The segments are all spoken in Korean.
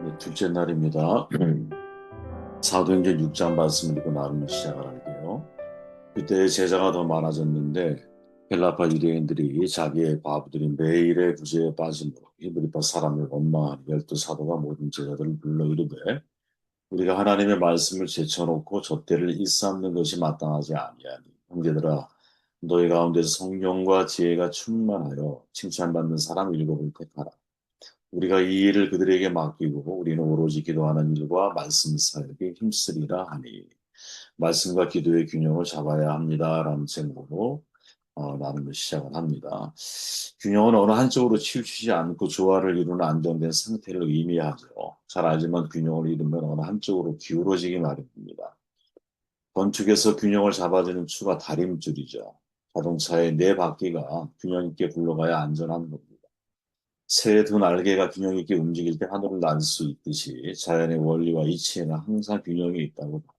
네, 둘째 날입니다. 사도행전 6장 말씀을 읽고 나누는 시작을 할게요. 그때 제자가 더 많아졌는데 헬라파 유대인들이 자기의 과부들이 매일의 구제에 빠짐으로 히브리파 사람을 원망하니 열두 사도가 모든 제자들을 불러 이르되 우리가 하나님의 말씀을 제쳐놓고 젖대를 일삼는 것이 마땅하지 아니하니 형제들아 너희 가운데서 성령과 지혜가 충만하여 칭찬받는 사람 일곱을 택하라. 우리가 이 일을 그들에게 맡기고 우리는 오로지 기도하는 일과 말씀 사역에 힘쓰리라 하니 말씀과 기도의 균형을 잡아야 합니다라는 제목으로 나누며 시작을 합니다. 균형은 어느 한쪽으로 치우치지 않고 조화를 이루는 안정된 상태를 의미하죠. 잘 알지만 균형을 잃으면 어느 한쪽으로 기울어지기 마련입니다. 건축에서 균형을 잡아주는 추가 다림줄이죠. 자동차의 네 바퀴가 균형 있게 굴러가야 안전한 겁니다. 새의 두 날개가 균형 있게 움직일 때 하늘을 날 수 있듯이 자연의 원리와 이치에는 항상 균형이 있다고 봐요.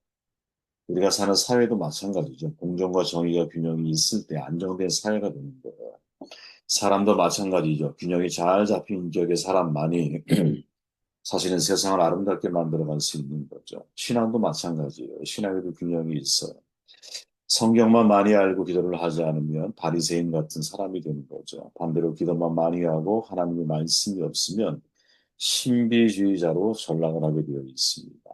우리가 사는 사회도 마찬가지죠. 공정과 정의가 균형이 있을 때 안정된 사회가 되는 거예요. 사람도 마찬가지죠. 균형이 잘 잡힌 격의 사람만이 사실은 세상을 아름답게 만들어갈 수 있는 거죠. 신앙도 마찬가지예요. 신앙에도 균형이 있어요. 성경만 많이 알고 기도를 하지 않으면 바리새인 같은 사람이 되는 거죠. 반대로 기도만 많이 하고 하나님의 말씀이 없으면 신비주의자로 전락을 하게 되어 있습니다.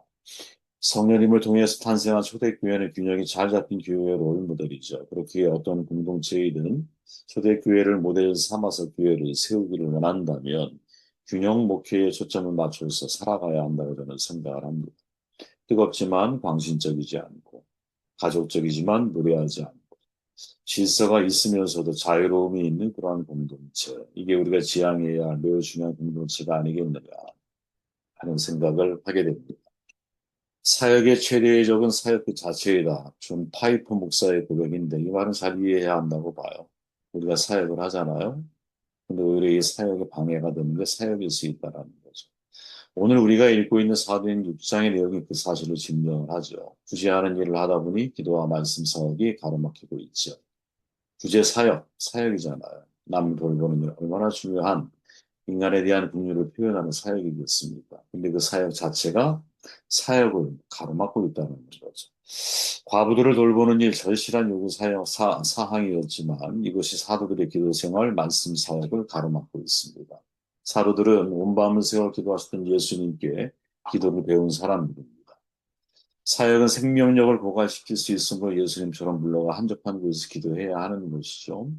성령님을 통해서 탄생한 초대교회는 균형이 잘 잡힌 교회의 롤모델이죠. 그렇게 어떤 공동체이든 초대교회를 모델 삼아서 교회를 세우기를 원한다면 균형 목회에 초점을 맞춰서 살아가야 한다고 저는 생각을 합니다. 뜨겁지만 광신적이지 않고 가족적이지만 무례하지 않고 질서가 있으면서도 자유로움이 있는 그러한 공동체. 이게 우리가 지향해야 할 매우 중요한 공동체가 아니겠느냐 하는 생각을 하게 됩니다. 사역의 최대의 적은 사역 그 자체이다. 존 파이퍼 목사의 고백인데 이 말은 잘 이해해야 한다고 봐요. 우리가 사역을 하잖아요. 근데 오히려 이 사역에 방해가 되는 게 사역일 수 있다라는 거죠. 오늘 우리가 읽고 있는 사도행 6장의 내용이 그 사실을 증명을 하죠. 굳이 하는 일을 하다 보니 기도와 말씀 사역이 가로막히고 있죠. 구제 사역, 사역이잖아요. 남 돌보는 일 얼마나 중요한 인간에 대한 긍휼을 표현하는 사역이겠습니까? 근데 그 사역 자체가 사역을 가로막고 있다는 거죠. 과부들을 돌보는 일 절실한 요구 사항이었지만 이것이 사도들의 기도 생활, 말씀 사역을 가로막고 있습니다. 사도들은 온 밤을 새워 기도하셨던 예수님께 기도를 배운 사람들입니다. 사역은 생명력을 고갈시킬 수 있으므로 예수님처럼 물러가 한적한 곳에서 기도해야 하는 것이죠.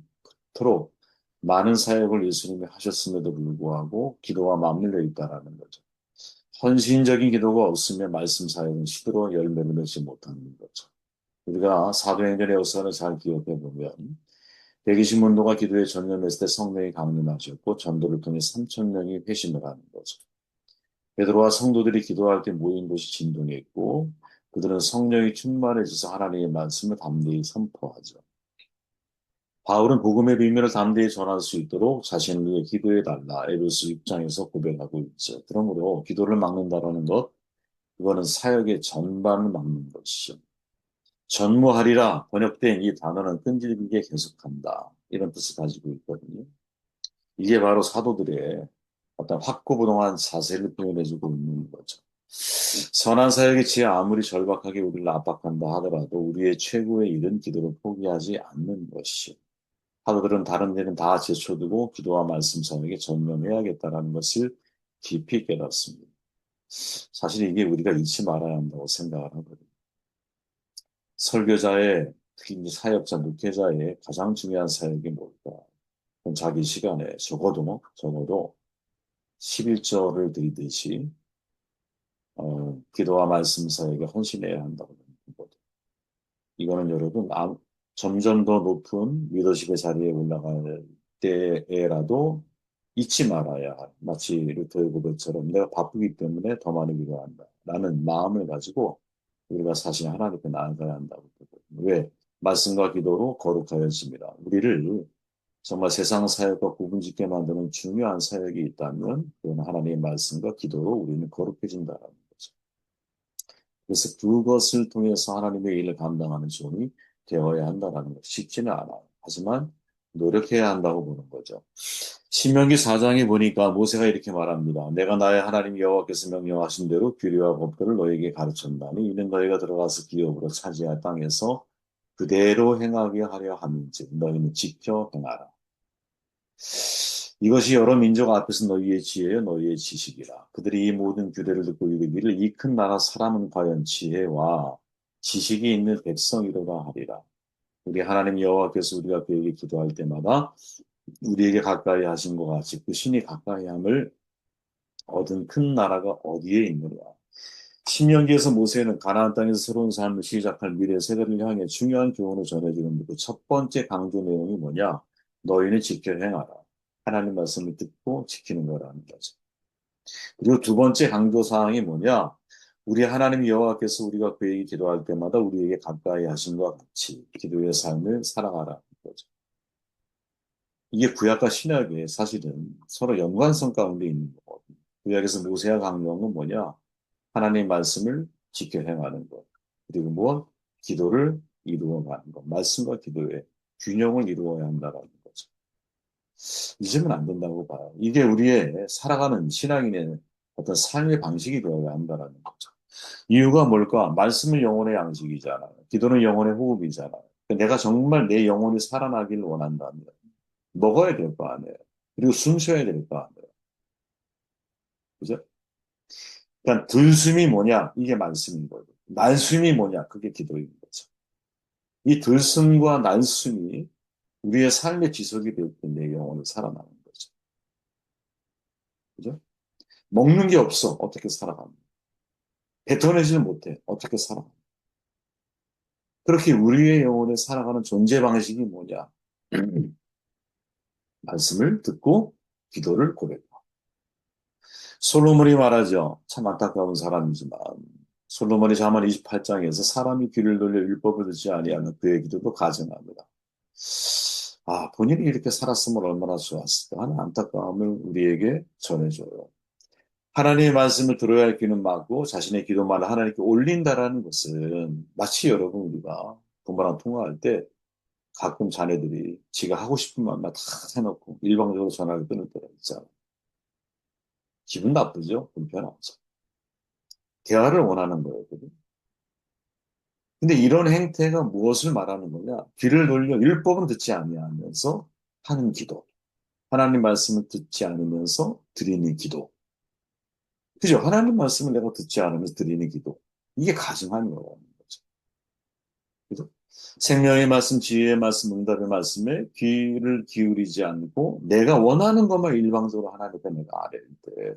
그토록 많은 사역을 예수님이 하셨음에도 불구하고 기도와 맞물려 있다라는 거죠. 헌신적인 기도가 없으면 말씀 사역은 시들어 열매를 맺지 못하는 거죠. 우리가 사도행전의 역사를 잘 기억해 보면 대기신문도가 기도에 전념했을 때 성령이 강림하셨고 전도를 통해 3천 명이 회심을 하는 거죠. 베드로와 성도들이 기도할 때 모인 곳이 진동했고 그들은 성령이 충만해져서 하나님의 말씀을 담대히 선포하죠. 바울은 복음의 비밀을 담대히 전할 수 있도록 자신을 위해 기도해 달라 에베소 6장에서 고백하고 있죠. 그러므로 기도를 막는다라는 것, 그거는 사역의 전반을 막는 것이죠. 전무하리라 번역된 이 단어는 끈질기게 계속한다. 이런 뜻을 가지고 있거든요. 이게 바로 사도들의 어떤 확고부동한 자세를 표현해주고 있는 거죠. 선한 사역의 지혜 아무리 절박하게 우리를 압박한다 하더라도 우리의 최고의 일은 기도를 포기하지 않는 것이요. 사도들은 다른 일은 다 제쳐두고 기도와 말씀 사역에 전념해야겠다라는 것을 깊이 깨닫습니다. 사실 이게 우리가 잊지 말아야 한다고 생각을 하거든요. 설교자의 특히 이제 사역자, 목회자의 가장 중요한 사역이 뭘까? 그건 자기 시간에 적어도 11조를 드리듯이 기도와 말씀 사역에 헌신해야 한다고 보거든요. 이거는 여러분 점점 더 높은 리더십의 자리에 올라갈 때에라도 잊지 말아야 할 마치 루터의 고백처럼 내가 바쁘기 때문에 더 많이 기도한다 라는 마음을 가지고 우리가 사실 하나님께 나아가야 한다고 보거든요. 왜? 말씀과 기도로 거룩하여집니다. 우리를 정말 세상 사역과 구분짓게 만드는 중요한 사역이 있다면 그건 하나님의 말씀과 기도로 우리는 거룩해진다는 거죠. 그래서 그것을 통해서 하나님의 일을 감당하는 종이 되어야 한다는 것 쉽지는 않아요. 하지만 노력해야 한다고 보는 거죠. 신명기 4장에 보니까 모세가 이렇게 말합니다. 내가 나의 하나님 여호와께서 명령하신 대로 규례와 법도를 너에게 가르쳤나니 이는 너희가 들어가서 기업으로 차지할 땅에서 그대로 행하게 하려 함인즉 너희는 지켜 행하라. 이것이 여러 민족 앞에서 너희의 지혜요 너희의 지식이라. 그들이 이 모든 규례를 듣고 이르기를 이 큰 나라 사람은 과연 지혜와 지식이 있는 백성이로라 하리라. 우리 하나님 여호와께서 우리가 그에게 기도할 때마다 우리에게 가까이 하신 것 같이 그 신이 가까이 함을 얻은 큰 나라가 어디에 있느냐. 신명기에서 모세는 가나안 땅에서 새로운 삶을 시작할 미래 세대를 향해 중요한 교훈을 전해주는 첫 번째 강조 내용이 뭐냐? 너희는 지켜 행하라. 하나님 말씀을 듣고 지키는 거라는 거죠. 그리고 두 번째 강조 사항이 뭐냐? 우리 하나님 여호와께서 우리가 그에게 기도할 때마다 우리에게 가까이 하신 것 같이 기도의 삶을 살아가라는 거죠. 이게 구약과 신약의 사실은 서로 연관성 가운데 있는 거거든요. 구약에서 모세가 강조한 건 뭐냐? 하나님 말씀을 지켜 행하는 것. 그리고 뭐? 기도를 이루어가는 것. 말씀과 기도의 균형을 이루어야 한다는 거죠. 잊으면 안 된다고 봐요. 이게 우리의 살아가는 신앙인의 어떤 삶의 방식이 되어야 한다는 거죠. 이유가 뭘까? 말씀은 영혼의 양식이잖아요. 기도는 영혼의 호흡이잖아요. 내가 정말 내 영혼이 살아나길 원한다면 먹어야 될 거 아니에요. 그리고 숨 쉬어야 될 거 아니에요. 그죠? 그러니까 들숨이 뭐냐? 이게 말씀인 거예요. 날숨이 뭐냐? 그게 기도인 거죠. 이 들숨과 날숨이 우리의 삶의 지속이 될 때 내 영혼이 살아나는 거죠. 그죠? 먹는 게 없어. 어떻게 살아갑니까? 뱉어내지를 못해. 어떻게 살아? 그렇게 우리의 영혼을 살아가는 존재 방식이 뭐냐? 말씀을 듣고 기도를 고백하고. 솔로몬이 말하죠. 참 안타까운 사람이지만 솔로몬이 잠언 28장에서 사람이 귀를 돌려 율법을 듣지 아니하면 그의 기도도 가증합니다. 아, 본인이 이렇게 살았으면 얼마나 좋았을까 하는 안타까움을 우리에게 전해줘요. 하나님의 말씀을 들어야 할 귀는 막고 자신의 기도만을 하나님께 올린다라는 것은 마치 여러분 우리가 부모랑 통화할 때 가끔 자녀들이 지가 하고 싶은 말만 다 해놓고 일방적으로 전화를 끊을 때가 있잖아요. 기분 나쁘죠? 불편하죠. 대화를 원하는 거거든요. 근데 이런 행태가 무엇을 말하는 거냐? 귀를 돌려 율법은 듣지 아니하면서 하는 기도. 하나님 말씀을 듣지 않으면서 드리는 기도. 그죠? 하나님 말씀을 내가 듣지 않으면서 드리는 기도. 이게 가증한 거라는 거죠. 그죠? 생명의 말씀, 지혜의 말씀, 응답의 말씀에 귀를 기울이지 않고 내가 원하는 것만 일방적으로 하나님께 내가 아뢰을 때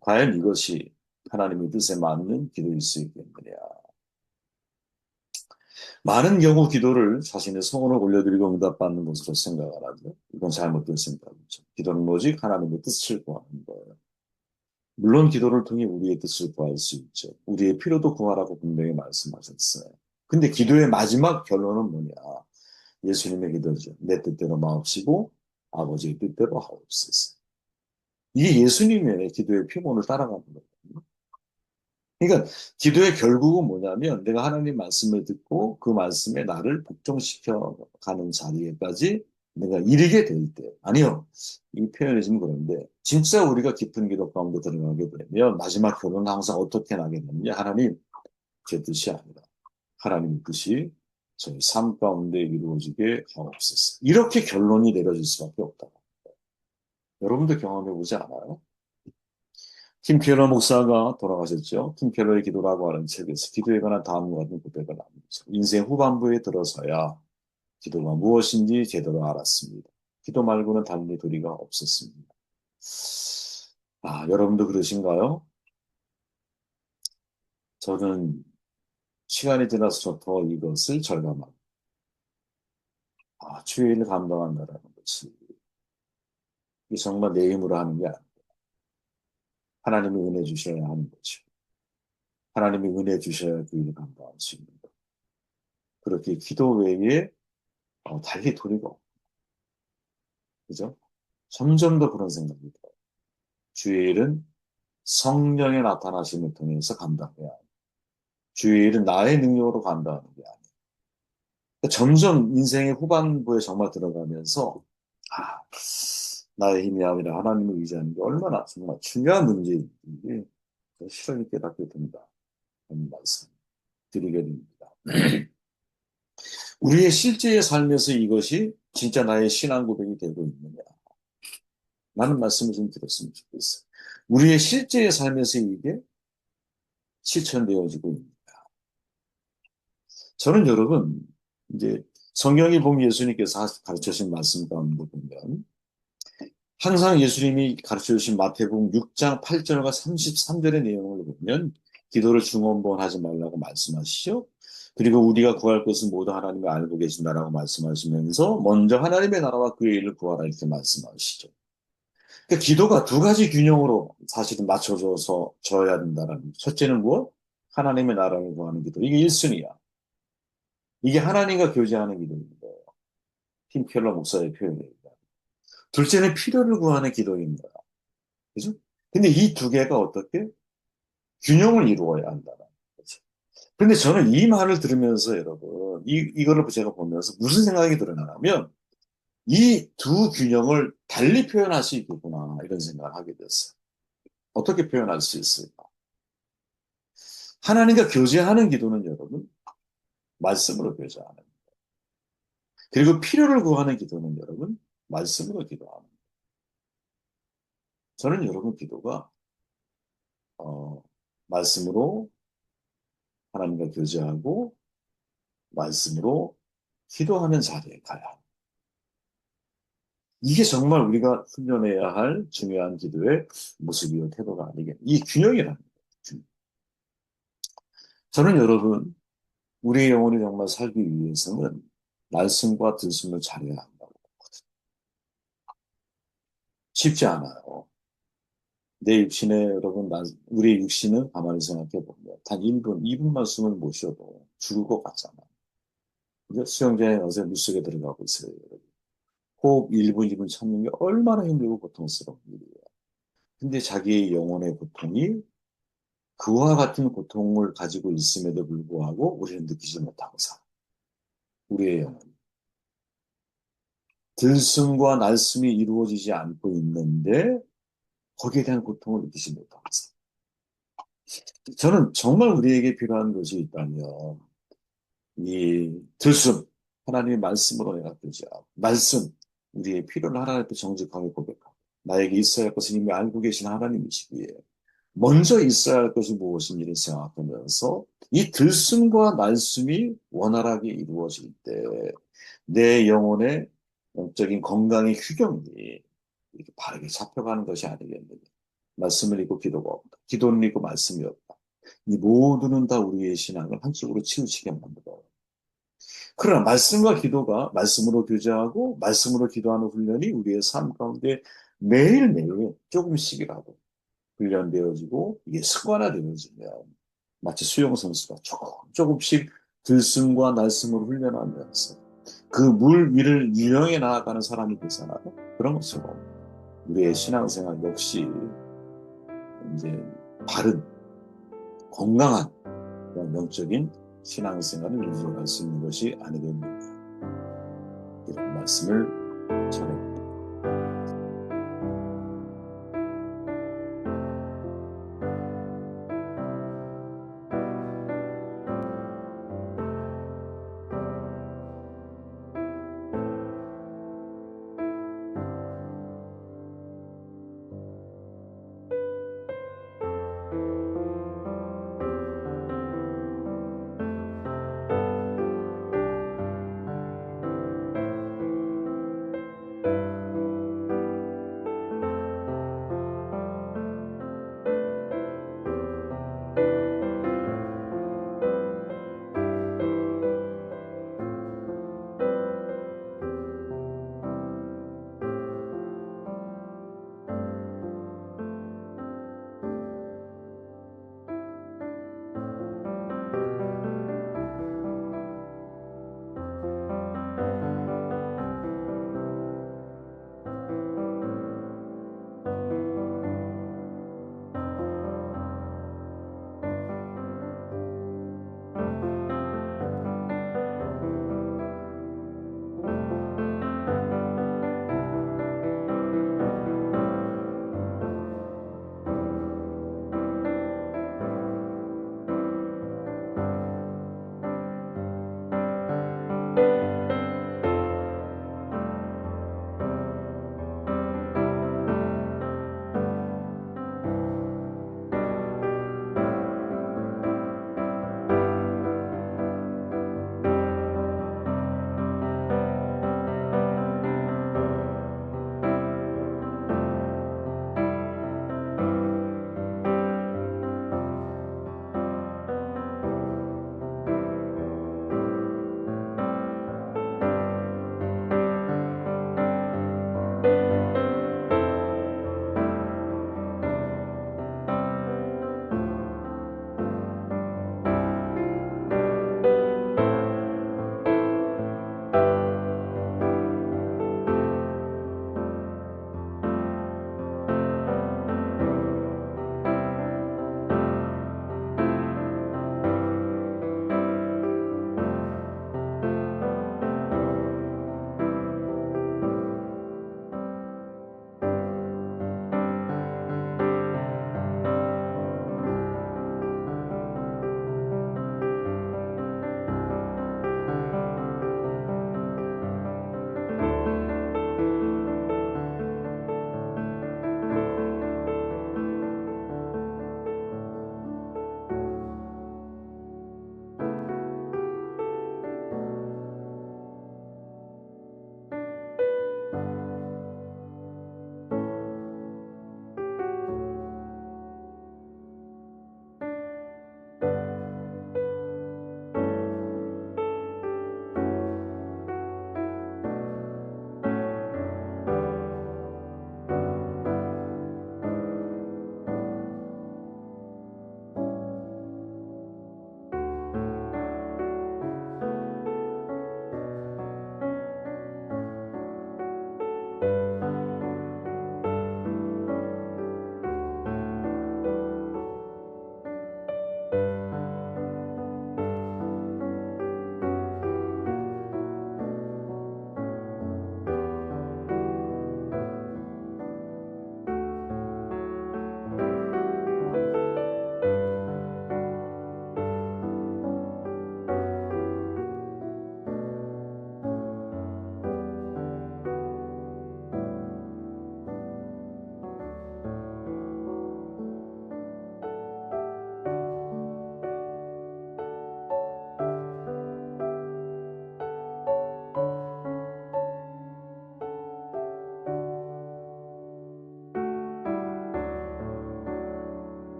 과연 이것이 하나님의 뜻에 맞는 기도일 수 있겠느냐. 많은 경우 기도를 자신의 소원을 올려드리고 응답받는 것으로 생각을 하죠. 이건 잘못된 생각이죠. 기도는 오직 하나님의 뜻을 구하는 거예요. 물론 기도를 통해 우리의 뜻을 구할 수 있죠. 우리의 필요도 구하라고 분명히 말씀하셨어요. 근데 기도의 마지막 결론은 뭐냐? 예수님의 기도죠. 내 뜻대로 마옵시고 아버지의 뜻대로 하옵소서. 이게 예수님의 기도의 표본을 따라가는 거예요. 그러니까 기도의 결국은 뭐냐면 내가 하나님 말씀을 듣고 그 말씀에 나를 복종시켜 가는 자리에까지 내가 이르게 될 때, 아니요. 이 표현이 좀 그런데 진짜 우리가 깊은 기도 가운데 들어가게 되면 마지막 결론은 항상 어떻게 나겠느냐. 하나님, 제 뜻이 아니라 하나님의 뜻이 저희 삶 가운데 이루어지게 하옵소서. 이렇게 결론이 내려질 수밖에 없다. 여러분도 경험해 보지 않아요? 팀 켈러 목사가 돌아가셨죠. 팀 켈러의 기도라고 하는 책에서 기도에 관한 다음과 같은 고백을 합니다. 인생 후반부에 들어서야 기도가 무엇인지 제대로 알았습니다. 기도 말고는 달리 도리가 없었습니다. 아, 여러분도 그러신가요? 저는 시간이 지나서 더 이것을 절감합니다. 아, 주일을 감당한다라는 것이 이 정말 내 힘으로 하는 게 아니라 하나님이 은혜 주셔야 하는 거죠. 하나님이 은혜 주셔야 그 일을 감당할 수 있는 것. 그렇게 기도 외에 달리 도리가 없고, 그죠? 점점 더 그런 생각이 들어요. 주의 일은 성령의 나타나심을 통해서 감당해야 해요. 주의 일은 나의 능력으로 감당하는 게 아니에요. 그러니까 점점 인생의 후반부에 정말 들어가면서 아, 나의 힘이 아니라 하나님을 의지하는 게 얼마나 정말 중요한 문제인지 실험이 깨닫게 된다. 하는 말씀 드리게 됩니다. 우리의 실제의 삶에서 이것이 진짜 나의 신앙 고백이 되고 있느냐? 라는 말씀을 좀 드렸으면 좋겠어요. 우리의 실제의 삶에서 이게 실천되어지고 있습니다. 저는 여러분, 이제 성경에 보면 예수님께서 가르쳐주신 말씀 가운데 보면 항상 예수님이 가르쳐주신 마태복음 6장 8절과 33절의 내용을 보면 기도를 중언부언하지 말라고 말씀하시죠. 그리고 우리가 구할 것은 모두 하나님이 알고 계신다라고 말씀하시면서 먼저 하나님의 나라와 그의 일을 구하라 이렇게 말씀하시죠. 그러니까 기도가 두 가지 균형으로 사실은 맞춰져서 져야 된다는 거죠. 첫째는 무엇? 하나님의 나라를 구하는 기도. 이게 1순위야. 이게 하나님과 교제하는 기도입니다. 팀 켈러 목사의 표현입니다. 둘째는 필요를 구하는 기도입니다. 그죠? 근데 이 두 개가 어떻게 균형을 이루어야 한다는 거죠. 근데 저는 이 말을 들으면서 여러분, 이거를 제가 보면서 무슨 생각이 드러나냐면, 이 두 균형을 달리 표현할 수 있겠구나, 이런 생각을 하게 됐어요. 어떻게 표현할 수 있을까? 하나님과 교제하는 기도는 여러분, 말씀으로 교제하는. 그리고 필요를 구하는 기도는 여러분, 말씀으로 기도하는. 저는 여러분 기도가, 어, 말씀으로 하나님과 교제하고, 말씀으로 기도하는 자리에 가야 합니다. 이게 정말 우리가 훈련해야 할 중요한 기도의 모습이요, 태도가 아니겠. 이 균형이라는 거예요. 저는 여러분, 우리의 영혼이 정말 살기 위해서는 말씀과 들숨을 잘해야 한다고. 쉽지 않아요. 내 육신에 여러분, 우리의 육신은 가만히 생각해 보면 단 1분, 2분만 숨을 못 쉬어도 죽을 것 같잖아요. 근데 수영장에 어제 물속에 들어가고 있어요, 여러분. 호흡 1분, 2분 참는 게 얼마나 힘들고 고통스러운 일이에요. 근데 자기의 영혼의 고통이 그와 같은 고통을 가지고 있음에도 불구하고 우리는 느끼지 못하고 살아. 우리의 영혼. 들숨과 날숨이 이루어지지 않고 있는데 거기에 대한 고통을 느끼지 못하고 살아. 저는 정말 우리에게 필요한 것이 있다면 이 들숨, 하나님의 말씀으로 내가 교제하고 말씀, 우리의 필요를 하나님 앞에 정직하게 고백하고 나에게 있어야 할 것은 이미 알고 계신 하나님이시기에 먼저 있어야 할 것이 무엇인지를 생각하면서 이 들숨과 날숨이 원활하게 이루어질 때 내 영혼의 영적인 건강의 휴경이 이렇게 바르게 잡혀가는 것이 아니겠느냐. 말씀을 읽고 기도가 없다. 기도는 읽고 말씀이 없다. 이 모두는 다 우리의 신앙을 한쪽으로 치우치게 만들어요. 그러나 말씀과 기도가 말씀으로 교제하고 말씀으로 기도하는 훈련이 우리의 삶 가운데 매일매일 조금씩이라도 훈련되어지고 이게 습관화되어지면 마치 수영 선수가 조금씩 들숨과 날숨을 훈련하면서 그 물 위를 유영해 나아가는 사람이 되잖아요. 그런 것처럼 우리의 신앙생활 역시 이제 바른 건강한 그런 영적인 신앙생활을 유지할 수 있는 것이 아니겠는가 이런 말씀을